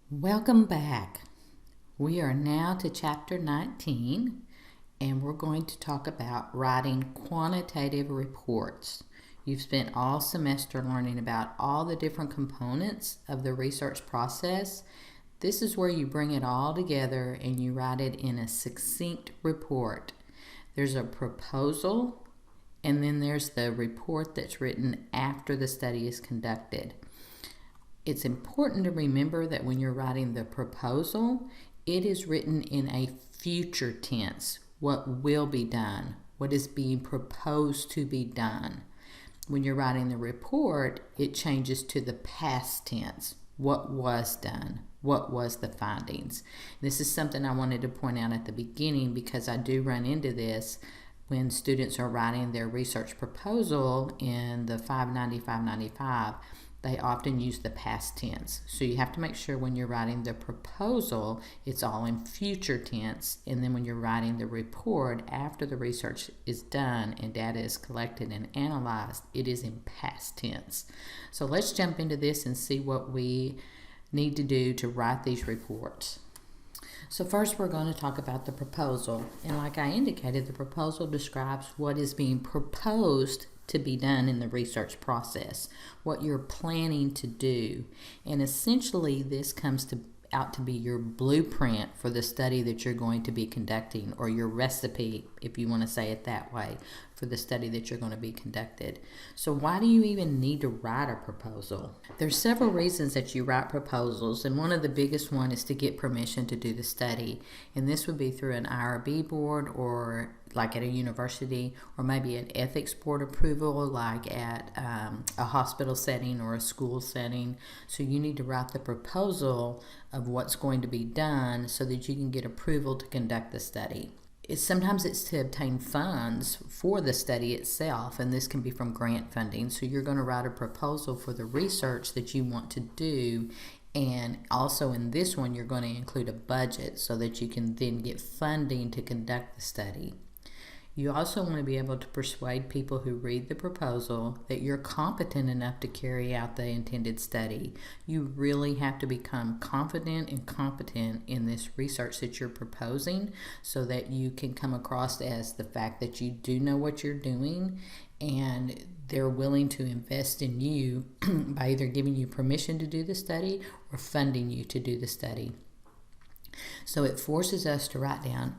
Welcome back. We are now to chapter 19, and we're going to talk about writing quantitative reports. You've spent all semester learning about all the different components of the research process. This is where you bring it all together and you write it in a succinct report. There's a proposal, and then there's the report that's written after the study is conducted. It's important to remember that when you're writing the proposal, it is written in a future tense, what will be done, what is being proposed to be done. When you're writing the report, it changes to the past tense, what was done, what was the findings. This is something I wanted to point out at the beginning because I do run into this when students are writing their research proposal in the 590, 595. They often use the past tense. So you have to make sure when you're writing the proposal, it's all in future tense. And then when you're writing the report after the research is done and data is collected and analyzed, it is in past tense. So let's jump into this and see what we need to do to write these reports. So first we're going to talk about the proposal. And like I indicated, the proposal describes what is being proposed to be done in the research process, what you're planning to do. And essentially this comes out to be your blueprint for the study that you're going to be conducting, or your recipe, if you want to say it that way, for the study that you're going to be conducted. So why do you even need to write a proposal? There's several reasons that you write proposals, and one of the biggest one is to get permission to do the study. And this would be through an IRB board, or like at a university, or maybe an ethics board approval like at a hospital setting or a school setting. So you need to write the proposal of what's going to be done so that you can get approval to conduct the study. Sometimes it's to obtain funds for the study itself, and this can be from grant funding. So you're going to write a proposal for the research that you want to do, and also in this one you're going to include a budget so that you can then get funding to conduct the study. You also want to be able to persuade people who read the proposal that you're competent enough to carry out the intended study. You really have to become confident and competent in this research that you're proposing so that you can come across as the fact that you do know what you're doing, and they're willing to invest in you by either giving you permission to do the study or funding you to do the study. So it forces us to write down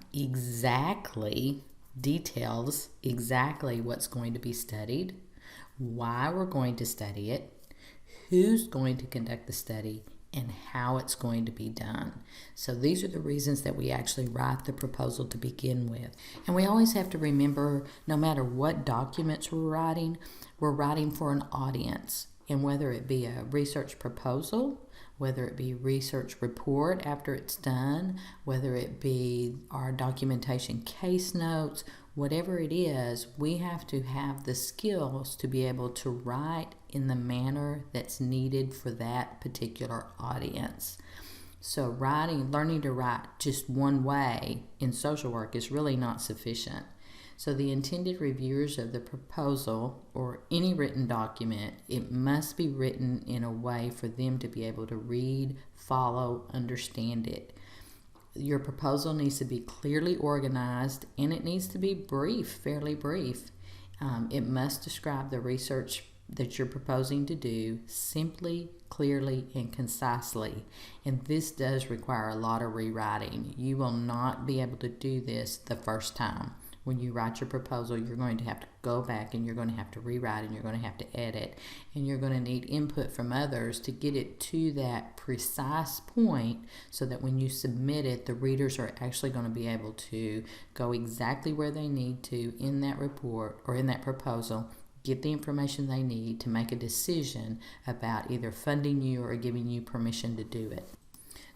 details exactly what's going to be studied, why we're going to study it, who's going to conduct the study, and how it's going to be done. So these are the reasons that we actually write the proposal to begin with. And we always have to remember, no matter what documents we're writing for an audience. And whether it be a research proposal, whether it be a research report after it's done, whether it be our documentation case notes, whatever it is, we have to have the skills to be able to write in the manner that's needed for that particular audience. So learning to write just one way in social work is really not sufficient. So the intended reviewers of the proposal or any written document, it must be written in a way for them to be able to read, follow, understand it. Your proposal needs to be clearly organized, and it needs to be brief, fairly brief. It must describe the research that you're proposing to do simply, clearly, and concisely. And this does require a lot of rewriting. You will not be able to do this the first time. When you write your proposal, you're going to have to go back and you're going to have to rewrite and you're going to have to edit, and you're going to need input from others to get it to that precise point so that when you submit it, the readers are actually going to be able to go exactly where they need to in that report or in that proposal, get the information they need to make a decision about either funding you or giving you permission to do it.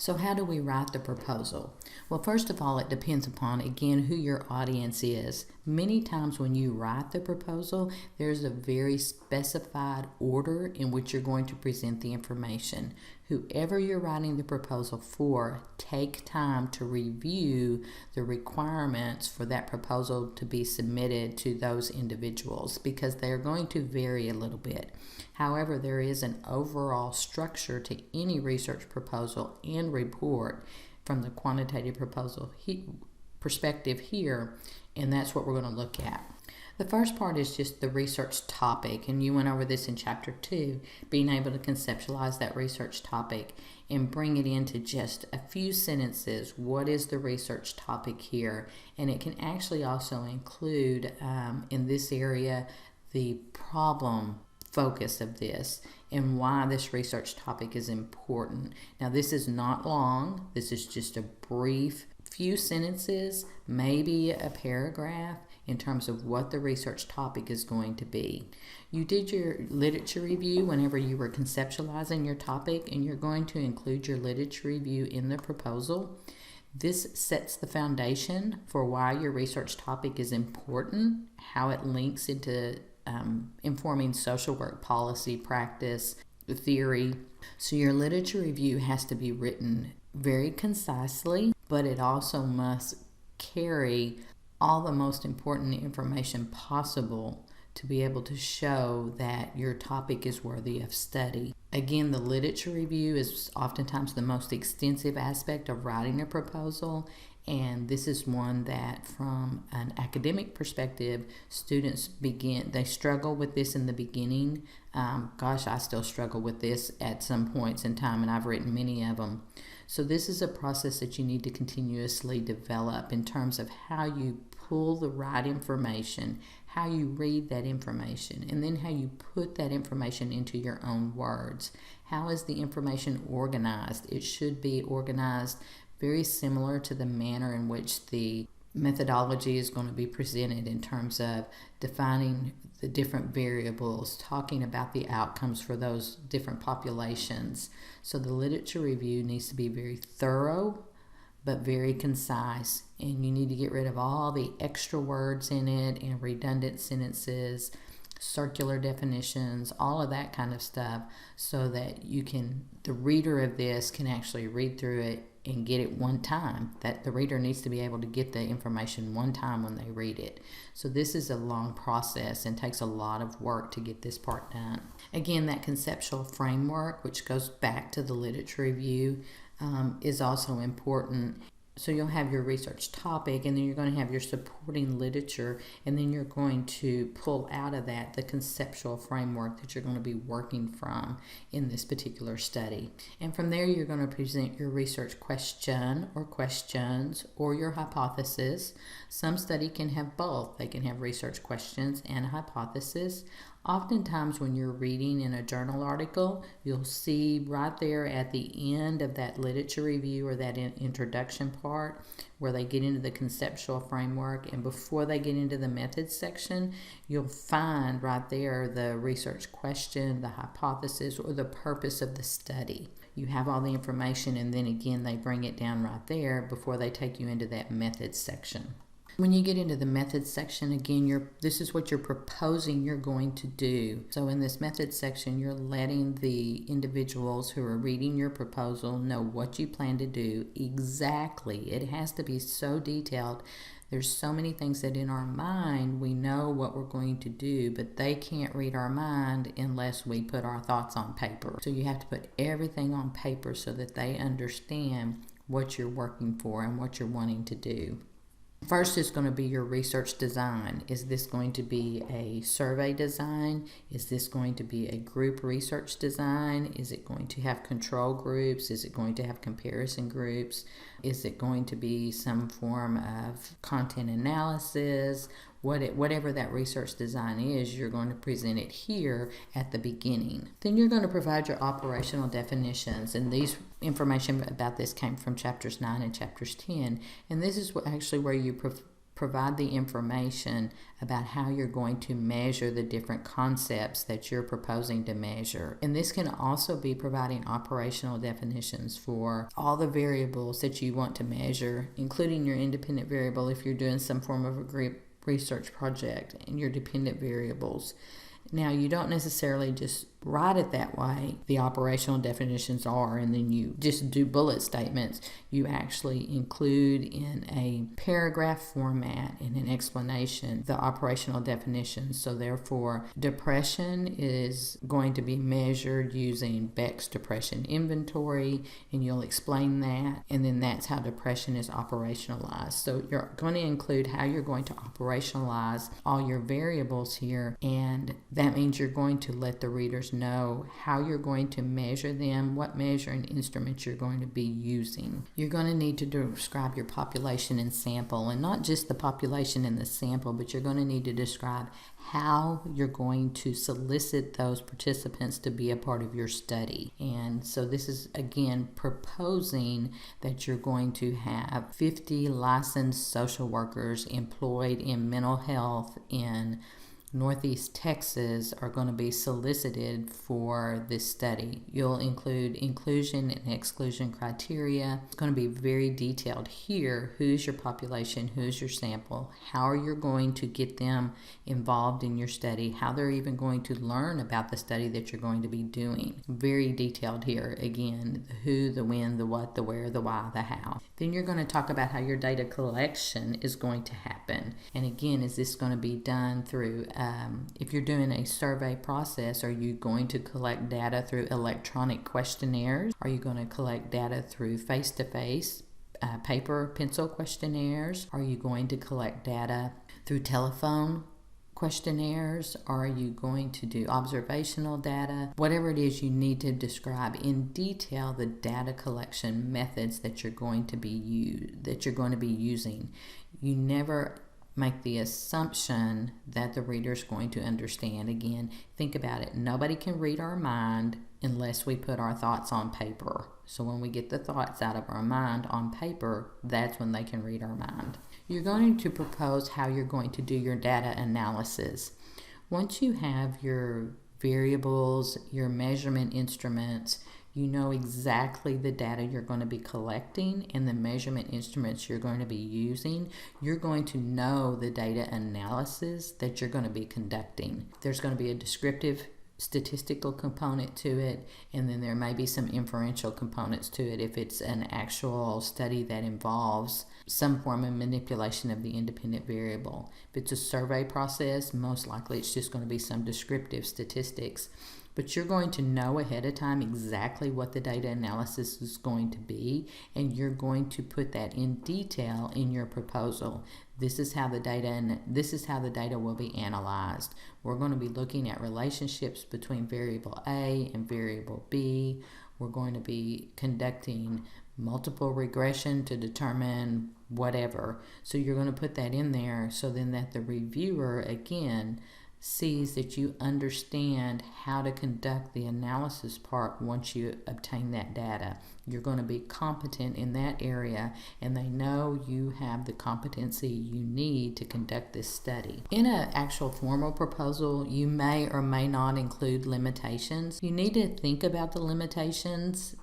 So how do we write the proposal? Well, first of all, it depends upon, again, who your audience is. Many times when you write the proposal, there's a very specified order in which you're going to present the information. Whoever you're writing the proposal for, take time to review the requirements for that proposal to be submitted to those individuals, because they're going to vary a little bit. However, there is an overall structure to any research proposal and report from the quantitative proposal perspective here, and that's what we're going to look at. The first part is just the research topic, and you went over this in chapter 2, being able to conceptualize that research topic and bring it into just a few sentences. What is the research topic here? And it can actually also include, in this area, the problem focus of this and why this research topic is important. Now, this is not long. This is just a brief few sentences, maybe a paragraph, in terms of what the research topic is going to be. You did your literature review whenever you were conceptualizing your topic, and you're going to include your literature review in the proposal. This sets the foundation for why your research topic is important, how it links into informing social work policy, practice, theory. So your literature review has to be written very concisely, but it also must carry all the most important information possible to be able to show that your topic is worthy of study. Again, the literature review is oftentimes the most extensive aspect of writing a proposal, and this is one that from an academic perspective, students they struggle with this in the beginning. I still struggle with this at some points in time, and I've written many of them. So this is a process that you need to continuously develop in terms of how you pull the right information, how you read that information, and then how you put that information into your own words. How is the information organized? It should be organized very similar to the manner in which the methodology is going to be presented, in terms of defining the different variables, talking about the outcomes for those different populations. So the literature review needs to be very thorough, but very concise, and you need to get rid of all the extra words in it and redundant sentences, circular definitions, all of that kind of stuff, so that the reader of this can actually read through it and get it one time. That the reader needs to be able to get the information one time when they read it. So this is a long process and takes a lot of work to get this part done. Again, that conceptual framework, which goes back to the literature review, is also important. So you'll have your research topic, and then you're going to have your supporting literature, and then you're going to pull out of that the conceptual framework that you're going to be working from in this particular study. And from there, you're going to present your research question or questions or your hypothesis. Some study can have both. They can have research questions and a hypothesis. Oftentimes when you're reading in a journal article, you'll see right there at the end of that literature review or that introduction part where they get into the conceptual framework, and before they get into the methods section, you'll find right there the research question, the hypothesis, or the purpose of the study. You have all the information, and then again they bring it down right there before they take you into that methods section. When you get into the methods section, again, this is what you're proposing you're going to do. So in this methods section, you're letting the individuals who are reading your proposal know what you plan to do exactly. It has to be so detailed. There's so many things that in our mind we know what we're going to do, but they can't read our mind unless we put our thoughts on paper. So you have to put everything on paper so that they understand what you're working for and what you're wanting to do. First is going to be your research design. Is this going to be a survey design? Is this going to be a group research design? Is it going to have control groups? Is it going to have comparison groups? Is it going to be some form of content analysis? Whatever that research design is, you're going to present it here at the beginning. Then you're going to provide your operational definitions, and these information about this came from chapters 9 and chapters 10. And this is actually where you provide the information about how you're going to measure the different concepts that you're proposing to measure. And this can also be providing operational definitions for all the variables that you want to measure, including your independent variable if you're doing some form of a group research project, and your dependent variables. Now, you don't necessarily just write it that way. The operational definitions are, and then you just do bullet statements. You actually include in a paragraph format in an explanation the operational definitions. So therefore, depression is going to be measured using Beck's depression inventory, and you'll explain that, and then that's how depression is operationalized. So you're going to include how you're going to operationalize all your variables here, and that means you're going to let the readers know how you're going to measure them, what measuring instruments you're going to be using. You're going to need to describe your population and sample, and not just the population and the sample, but you're going to need to describe how you're going to solicit those participants to be a part of your study. And so this is, again, proposing that you're going to have 50 licensed social workers employed in mental health in Northeast Texas are going to be solicited for this study. You'll include inclusion and exclusion criteria. It's going to be very detailed here. Who's your population? Who's your sample? How are you going to get them involved in your study? How they're even going to learn about the study that you're going to be doing. Very detailed here. Again, the who, the when, the what, the where, the why, the how. Then you're going to talk about how your data collection is going to happen. And again, is this going to be done through if you're doing a survey process, are you going to collect data through electronic questionnaires? Are you going to collect data through face-to-face paper pencil questionnaires? Are you going to collect data through telephone questionnaires? Are you going to do observational data? Whatever it is, you need to describe in detail the data collection methods that you're going to be using. You never make the assumption that the reader is going to understand. Again, think about it. Nobody can read our mind unless we put our thoughts on paper. So when we get the thoughts out of our mind on paper, that's when they can read our mind. You're going to propose how you're going to do your data analysis. Once you have your variables, your measurement instruments, you know exactly the data you're going to be collecting and the measurement instruments you're going to be using. You're going to know the data analysis that you're going to be conducting. There's going to be a descriptive statistical component to it, and then there may be some inferential components to it if it's an actual study that involves some form of manipulation of the independent variable. If it's a survey process, most likely it's just going to be some descriptive statistics. But you're going to know ahead of time exactly what the data analysis is going to be, and you're going to put that in detail in your proposal. This is how the data will be analyzed. We're going to be looking at relationships between variable A and variable B. We're going to be conducting multiple regression to determine whatever. So you're going to put that in there so then that the reviewer, again, sees that you understand how to conduct the analysis part once you obtain that data. You're going to be competent in that area, and they know you have the competency you need to conduct this study. In an actual formal proposal, you may or may not include limitations. You need to think about the limitations,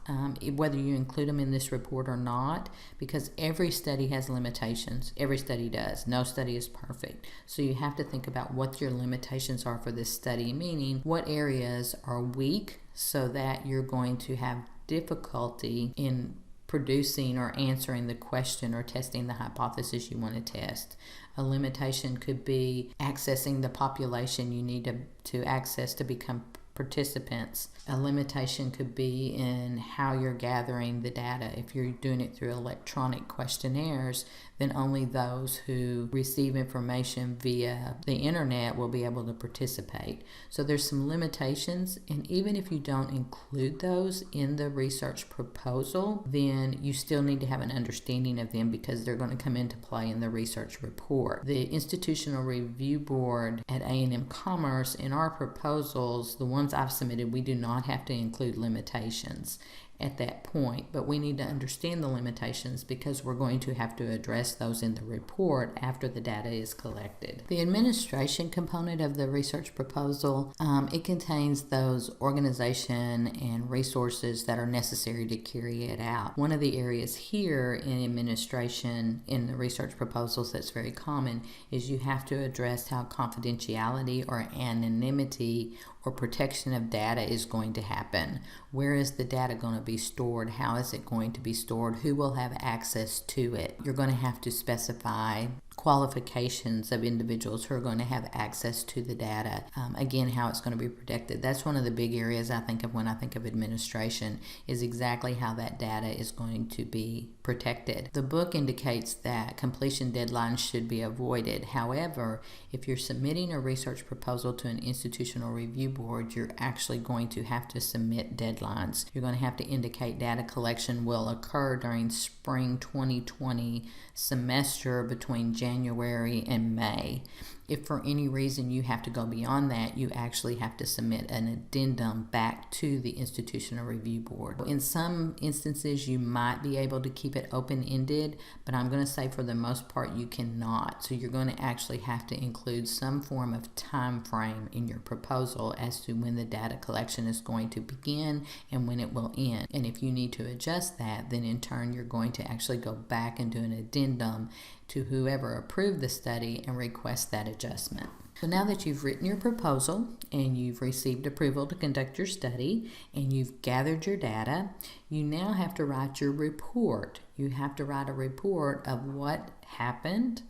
whether you include them in this report or not, because every study has limitations. Every study does. No study is perfect. So you have to think about what your limitations are for this study, meaning what areas are weak so that you're going to have difficulty in producing or answering the question or testing the hypothesis you want to test. A limitation could be accessing the population you need to access to become participants. A limitation could be in how you're gathering the data. If you're doing it through electronic questionnaires, then only those who receive information via the internet will be able to participate. So there's some limitations, and even if you don't include those in the research proposal, then you still need to have an understanding of them because they're going to come into play in the research report. The Institutional Review Board at A&M Commerce, in our proposals, the ones I've submitted, we do not have to include limitations. at that point, but we need to understand the limitations because we're going to have to address those in the report after the data is collected. The administration component of the research proposal, it contains those organization and resources that are necessary to carry it out. One of the areas here in administration in the research proposals that's very common is you have to address how confidentiality or anonymity or protection of data is going to happen. Where is the data going to be stored? How is it going to be stored? Who will have access to it? You're going to have to specify qualifications of individuals who are going to have access to the data. Again, how it's going to be protected. That's one of the big areas I think of when I think of administration, is exactly how that data is going to be protected. The book indicates that completion deadlines should be avoided. However, if you're submitting a research proposal to an institutional review board, you're actually going to have to submit deadlines. You're going to have to indicate data collection will occur during spring 2020 semester between January and May. If for any reason you have to go beyond that, you actually have to submit an addendum back to the institutional review board. In some instances, you might be able to keep it open-ended, but I'm going to say for the most part you cannot. So you're going to actually have to include some form of time frame in your proposal as to when the data collection is going to begin and when it will end. And if you need to adjust that, then in turn you're going to actually go back and do an addendum to whoever approved the study and request that adjustment. So now that you've written your proposal and you've received approval to conduct your study and you've gathered your data, you now have to write your report. You have to write a report of what happened,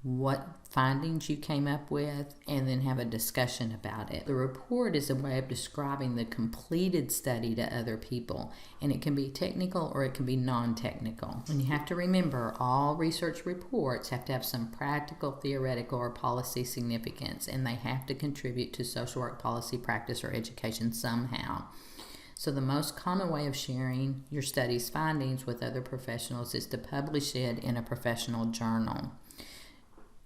what findings you came up with, and then have a discussion about it. The report is a way of describing the completed study to other people, and it can be technical or it can be non-technical. And you have to remember, all research reports have to have some practical, theoretical, or policy significance, and they have to contribute to social work policy, practice, or education somehow. So the most common way of sharing your study's findings with other professionals is to publish it in a professional journal.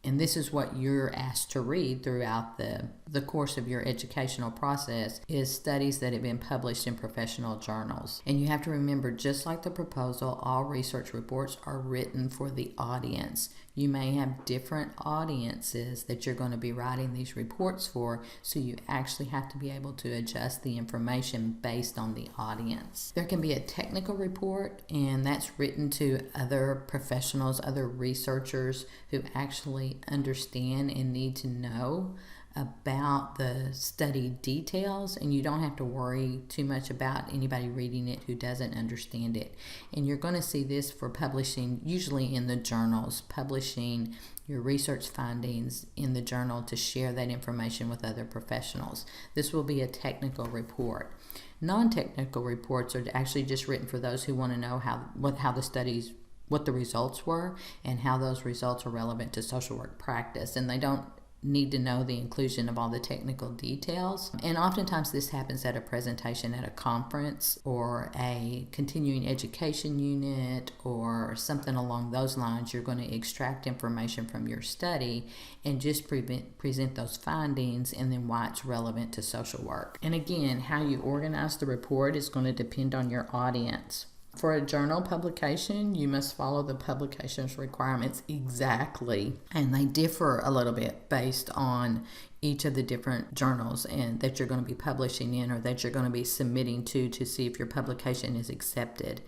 And this is what you're asked to read throughout the course of your educational process, is studies that have been published in professional journals. And you have to remember, just like the proposal, all research reports are written for the audience. You may have different audiences that you're going to be writing these reports for, so you actually have to be able to adjust the information based on the audience. There can be a technical report, and that's written to other professionals, other researchers who actually understand and need to know about the study details, and you don't have to worry too much about anybody reading it who doesn't understand it. And you're going to see this for publishing, usually in the journals, publishing your research findings in the journal to share that information with other professionals. This will be a technical report. Non-technical reports are actually just written for those who want to know how the studies, what the results were, and how those results are relevant to social work practice. And they don't need to know the inclusion of all the technical details. And oftentimes this happens at a presentation at a conference or a continuing education unit or something along those lines. You're going to extract information from your study and just present those findings and then why it's relevant to social work. And again, how you organize the report is going to depend on your audience. For a journal publication, you must follow the publication's requirements exactly, and they differ a little bit based on each of the different journals and that you're going to be publishing in or that you're going to be submitting to see if your publication is accepted.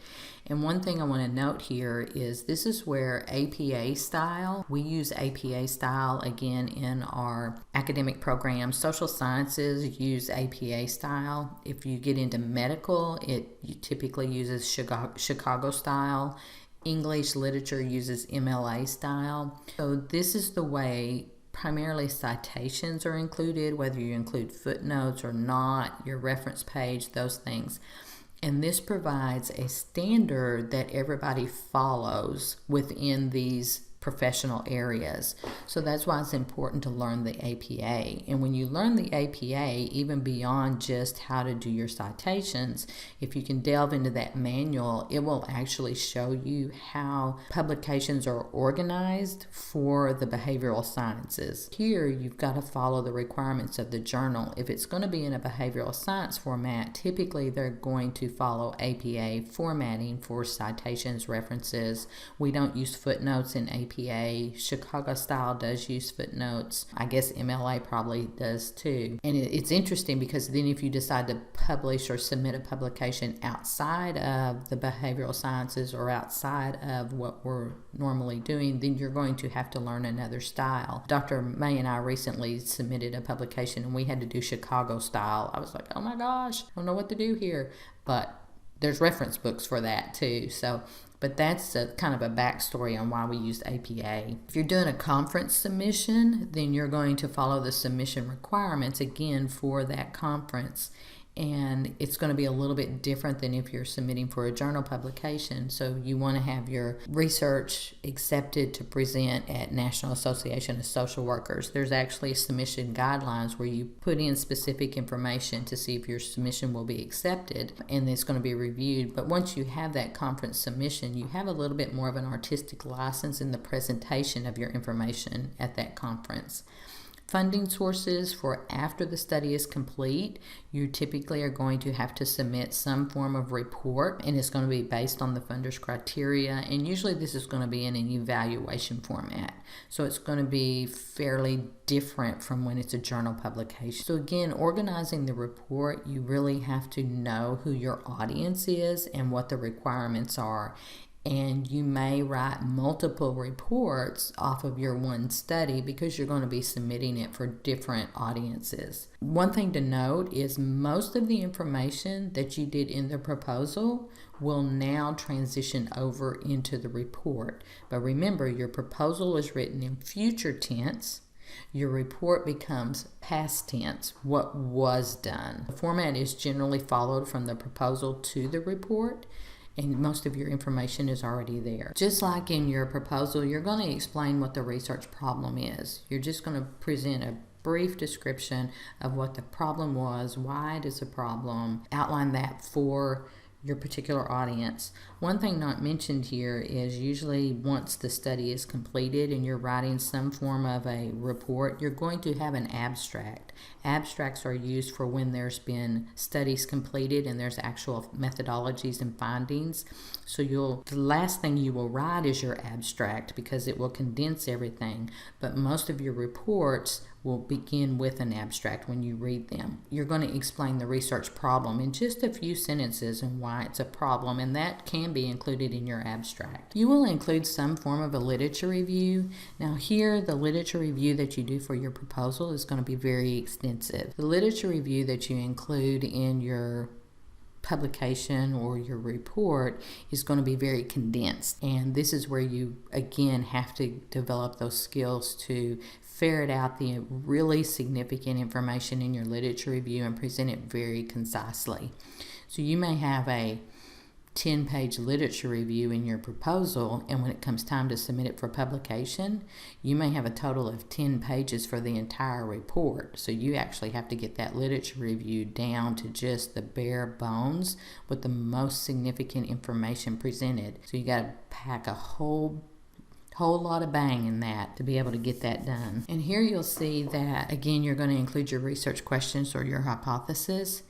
And one thing I want to note here is this is where APA style, we use APA style again in our academic programs. Social sciences use APA style. If you get into medical, it typically uses Chicago style. English literature uses MLA style. So this is the way primarily citations are included, whether you include footnotes or not, your reference page, those things. And this provides a standard that everybody follows within these professional areas. So that's why it's important to learn the APA. And when you learn the APA, even beyond just how to do your citations, if you can delve into that manual, it will actually show you how publications are organized for the behavioral sciences. Here, you've got to follow the requirements of the journal. If it's going to be in a behavioral science format, typically they're going to follow APA formatting for citations, references. We don't use footnotes in APA. Chicago style does use footnotes. I guess MLA probably does too. And it's interesting because then if you decide to publish or submit a publication outside of the behavioral sciences or outside of what we're normally doing, then you're going to have to learn another style. Dr. May and I recently submitted a publication and we had to do Chicago style. I was like, oh my gosh, I don't know what to do here. But there's reference books for that too. But that's kind of a backstory on why we use APA. If you're doing a conference submission, then you're going to follow the submission requirements again for that conference. And it's going to be a little bit different than if you're submitting for a journal publication. So you want to have your research accepted to present at National Association of Social Workers. There's actually submission guidelines where you put in specific information to see if your submission will be accepted, and it's going to be reviewed. But once you have that conference submission, you have a little bit more of an artistic license in the presentation of your information at that conference. Funding sources for after the study is complete, you typically are going to have to submit some form of report, and it's going to be based on the funder's criteria, and usually this is going to be in an evaluation format. So it's going to be fairly different from when it's a journal publication. So again, organizing the report, you really have to know who your audience is and what the requirements are. And you may write multiple reports off of your one study because you're going to be submitting it for different audiences. One thing to note is most of the information that you did in the proposal will now transition over into the report. But remember, your proposal is written in future tense. Your report becomes past tense, what was done. The format is generally followed from the proposal to the report, and most of your information is already there. Just like in your proposal, you're going to explain what the research problem is. You're just going to present a brief description of what the problem was, why it is a problem, outline that for your particular audience. One thing not mentioned here is usually once the study is completed and you're writing some form of a report, you're going to have an abstract. Abstracts are used for when there's been studies completed and there's actual methodologies and findings. So the last thing you will write is your abstract because it will condense everything, but most of your reports will begin with an abstract when you read them. You're going to explain the research problem in just a few sentences and why it's a problem, and that can be included in your abstract. You will include some form of a literature review. Now here, the literature review that you do for your proposal is going to be very extensive. The literature review that you include in your publication or your report is going to be very condensed, and this is where you again have to develop those skills to ferret out the really significant information in your literature review and present it very concisely. So you may have a 10-page literature review in your proposal, and when it comes time to submit it for publication, you may have a total of 10 pages for the entire report. So you actually have to get that literature review down to just the bare bones with the most significant information presented. So you got to pack a whole lot of bang in that to be able to get that done. And here you'll see that again you're going to include your research questions or your hypothesis,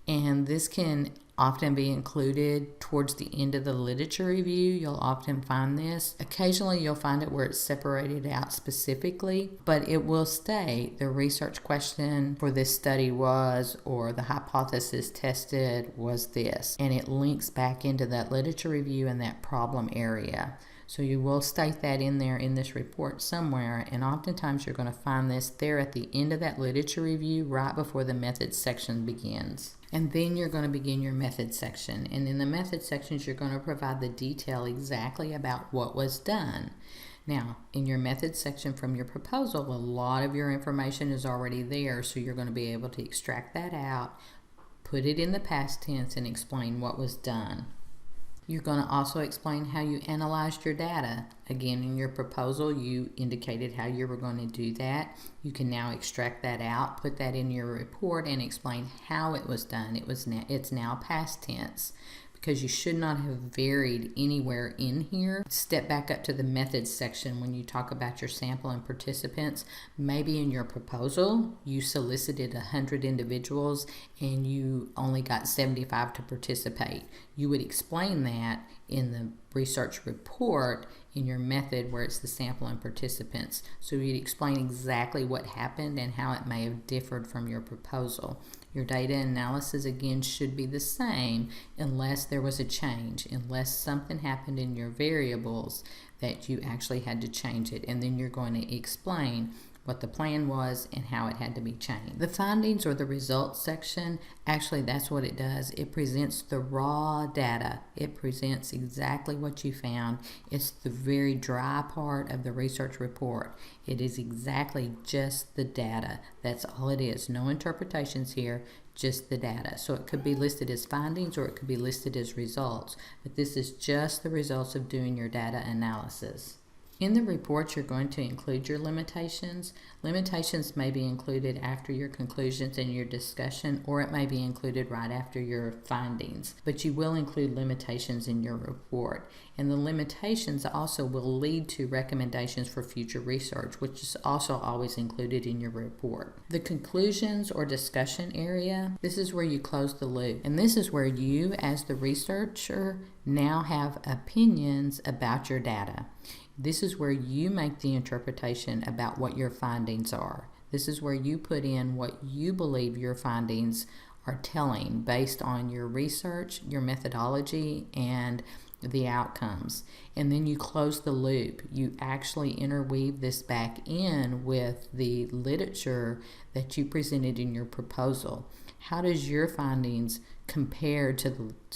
and this can often be included towards the end of the literature review. You'll often find this. Occasionally you'll find it where it's separated out specifically, but it will state the research question for this study was, or the hypothesis tested was this, and it links back into that literature review and that problem area. So you will state that in there in this report somewhere, and oftentimes you're going to find this there at the end of that literature review right before the methods section begins. And then you're going to begin your methods section, and in the methods sections you're going to provide the detail exactly about what was done. Now, in your methods section from your proposal, a lot of your information is already there, so you're going to be able to extract that out, put it in the past tense, and explain what was done. You're going to also explain how you analyzed your data. Again, in your proposal, you indicated how you were going to do that. You can now extract that out, put that in your report, and explain how it was done. It's now past tense, because you should not have varied anywhere in here. Step back up to the methods section when you talk about your sample and participants. Maybe in your proposal, you solicited 100 individuals and you only got 75 to participate. You would explain that in the research report in your method where it's the sample and participants. So you'd explain exactly what happened and how it may have differed from your proposal. Your data analysis, again, should be the same unless there was a change, unless something happened in your variables that you actually had to change it. And then you're going to explain what the plan was and how it had to be changed. The findings or the results section, actually that's what it does. It presents the raw data. It presents exactly what you found. It's the very dry part of the research report. It is exactly just the data. That's all it is. No interpretations here, just the data. So it could be listed as findings or it could be listed as results, but this is just the results of doing your data analysis. In the report, you're going to include your limitations. Limitations may be included after your conclusions and your discussion, or it may be included right after your findings. But you will include limitations in your report. And the limitations also will lead to recommendations for future research, which is also always included in your report. The conclusions or discussion area, this is where you close the loop. And this is where you, as the researcher, now have opinions about your data. This is where you make the interpretation about what your findings are. This is where you put in what you believe your findings are telling based on your research, your methodology, and the outcomes. And then you close the loop. You actually interweave this back in with the literature that you presented in your proposal. How does your findings compare to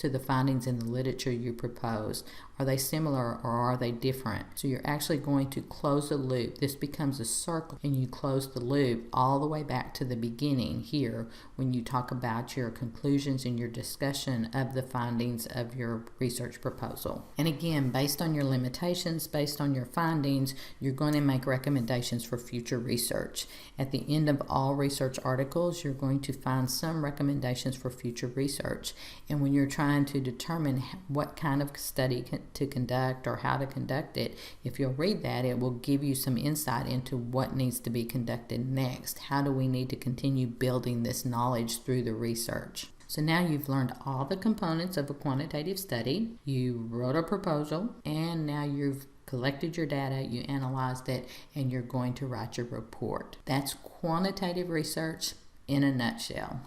the findings in the literature you proposed? Are they similar or are they different? So you're actually going to close the loop. This becomes a circle and you close the loop all the way back to the beginning here when you talk about your conclusions and your discussion of the findings of your research proposal. And again, based on your limitations, based on your findings, you're going to make recommendations for future research. At the end of all research articles, you're going to find some recommendations for future research. And when you're trying to determine what kind of study to conduct or how to conduct it, if you'll read that, it will give you some insight into what needs to be conducted next. How do we need to continue building this knowledge through the research? So now you've learned all the components of a quantitative study, you wrote a proposal, and now you've collected your data, you analyzed it, and you're going to write your report. That's quantitative research in a nutshell.